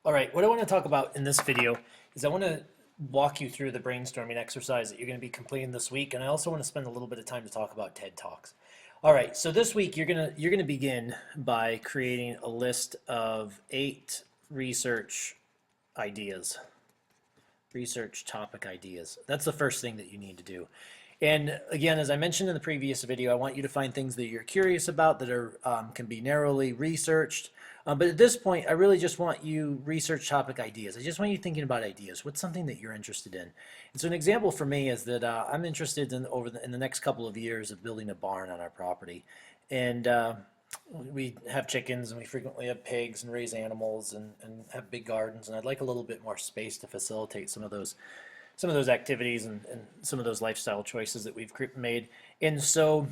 All right, what I want to talk about in this video is I want to walk you through the brainstorming exercise that you're going to be completing this week, and I also want to spend a little bit of time to talk about TED Talks. All right, so this week you're gonna begin by creating a list of 8 research ideas, research topic ideas. That's the first thing that you need to do. And again, as I mentioned in the previous video, I want you to find things that you're curious about that are can be narrowly researched. But at this point, I really just want you research topic ideas. I just want you thinking about ideas. What's something that you're interested in? And so an example for me is that I'm interested in in the next couple of years of building a barn on our property. And we have chickens and we frequently have pigs and raise animals and have big gardens. And I'd like a little bit more space to facilitate some of those activities and some of those lifestyle choices that we've made. And so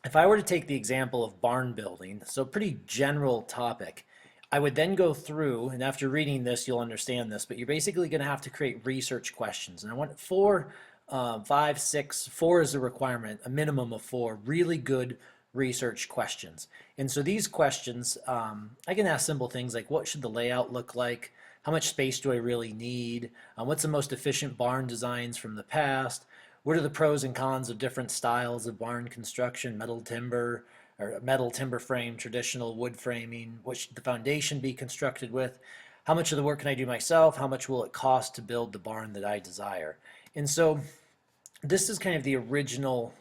if I were to take the example of barn building, so pretty general topic, I would then go through, and after reading this, you'll understand this, but you're basically going to have to create research questions. And I want 4, 5, 6, 4 is a requirement, a minimum of 4 really good research questions. And so these questions, I can ask simple things like what should the layout look like? How much space do I really need? What's the most efficient barn designs from the past? What are the pros and cons of different styles of barn construction, metal timber, or metal timber frame, traditional wood framing? What should the foundation be constructed with? How much of the work can I do myself? How much will it cost to build the barn that I desire? And so this is kind of the original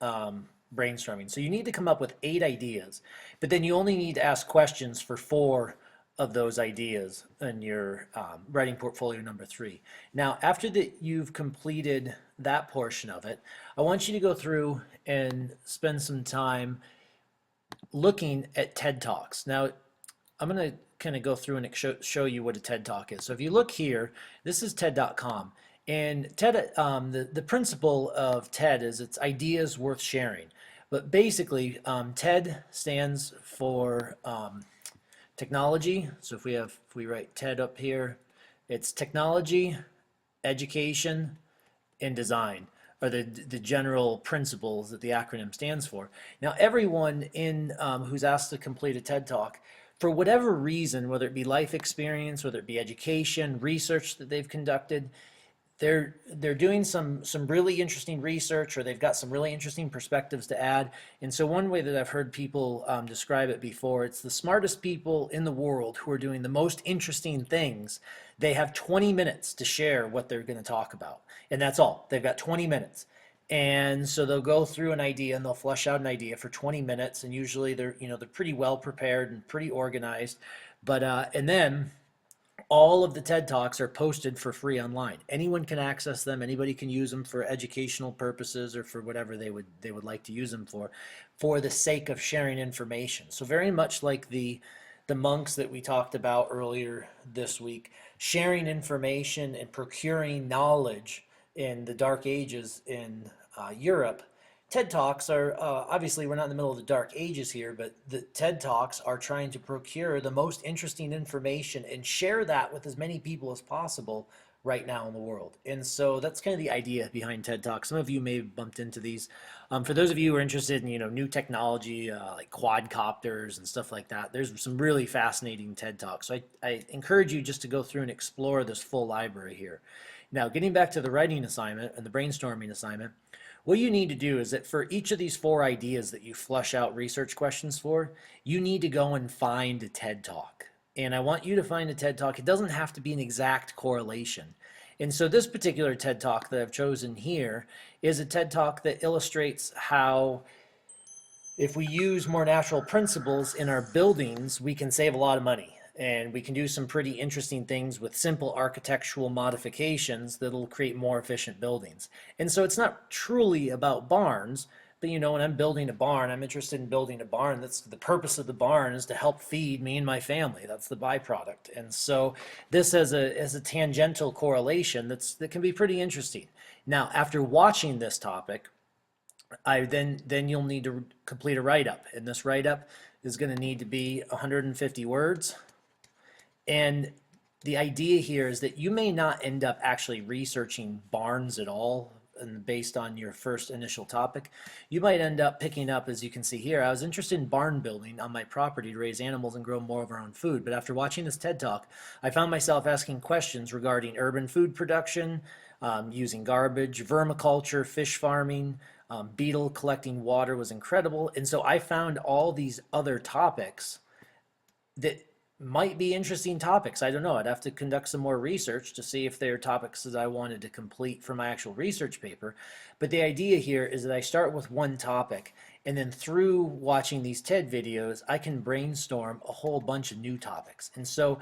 brainstorming. So you need to come up with 8 ideas, but then you only need to ask questions for 4 of those ideas in your writing portfolio number 3. Now, after that you've completed that portion of it, I want you to go through and spend some time looking at TED Talks. Now, I'm going to kind of go through and show you what a TED Talk is. So if you look here, this is TED.com. And TED, the principle of TED is it's ideas worth sharing. But basically, TED stands for technology. So if we write TED up here, it's technology, education, and design are the general principles that the acronym stands for. Now, everyone in who's asked to complete a TED Talk, for whatever reason, whether it be life experience, whether it be education, research that they've conducted, they're doing some really interesting research, or they've got some really interesting perspectives to add. And so one way that I've heard people describe it before, it's the smartest people in the world who are doing the most interesting things. They have 20 minutes to share what they're going to talk about, and that's all. They've got 20 minutes. And so they'll go through an idea and they'll flesh out an idea for 20 minutes, and usually they're pretty well prepared and pretty organized. But and then all of the TED Talks are posted for free online. Anyone can access them. Anybody can use them for educational purposes or for whatever they would like to use them for the sake of sharing information. So very much like the monks that we talked about earlier this week, sharing information and procuring knowledge in the Dark Ages in Europe. TED Talks are, obviously we're not in the middle of the dark ages here, but the TED Talks are trying to procure the most interesting information and share that with as many people as possible right now in the world. And so that's kind of the idea behind TED Talks. Some of you may have bumped into these. For those of you who are interested in, new technology, like quadcopters and stuff like that, there's some really fascinating TED Talks. So I encourage you just to go through and explore this full library here. Now, getting back to the writing assignment and the brainstorming assignment, what you need to do is that for each of these 4 ideas that you flush out research questions for, you need to go and find a TED Talk. And I want you to find a TED Talk. It doesn't have to be an exact correlation. And so this particular TED Talk that I've chosen here is a TED Talk that illustrates how if we use more natural principles in our buildings, we can save a lot of money. And we can do some pretty interesting things with simple architectural modifications that'll create more efficient buildings. And so it's not truly about barns, but when I'm building a barn, I'm interested in building a barn. That's the purpose of the barn, is to help feed me and my family. That's the byproduct. And so this has a tangential correlation that can be pretty interesting. Now, after watching this topic, then you'll need to complete a write-up. And this write-up is going to need to be 150 words. And the idea here is that you may not end up actually researching barns at all and based on your first initial topic, you might end up picking up, as you can see here, I was interested in barn building on my property to raise animals and grow more of our own food. But after watching this TED Talk, I found myself asking questions regarding urban food production, using garbage, vermiculture, fish farming, beetle collecting water was incredible. And so I found all these other topics that might be interesting topics. I don't know. I'd have to conduct some more research to see if they're topics that I wanted to complete for my actual research paper. But the idea here is that I start with one topic, and then through watching these TED videos, I can brainstorm a whole bunch of new topics. And so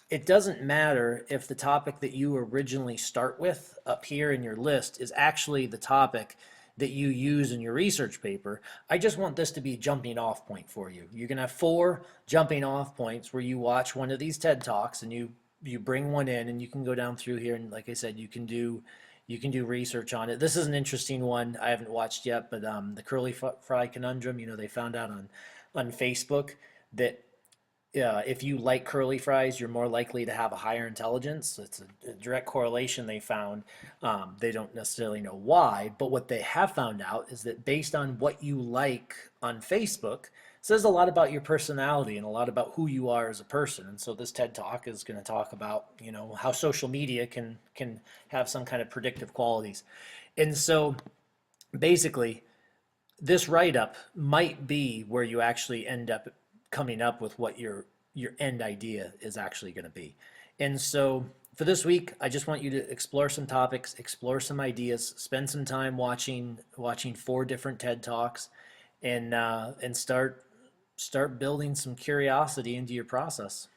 it doesn't matter if the topic that you originally start with up here in your list is actually the topic that you use in your research paper. I just want this to be a jumping off point for you. You're gonna have 4 jumping off points where you watch one of these TED Talks and you bring one in, and you can go down through here, and like I said, you can do research on it. This is an interesting one I haven't watched yet, but the curly fry conundrum, they found out on Facebook that if you like curly fries, you're more likely to have a higher intelligence. It's a direct correlation they found. They don't necessarily know why, but what they have found out is that based on what you like on Facebook, says a lot about your personality and a lot about who you are as a person. And so this TED Talk is going to talk about, how social media can have some kind of predictive qualities. And so basically, this write-up might be where you actually end up coming up with what your end idea is actually going to be. And so for this week, I just want you to explore some topics, explore some ideas, spend some time watching 4 different TED Talks, and start building some curiosity into your process.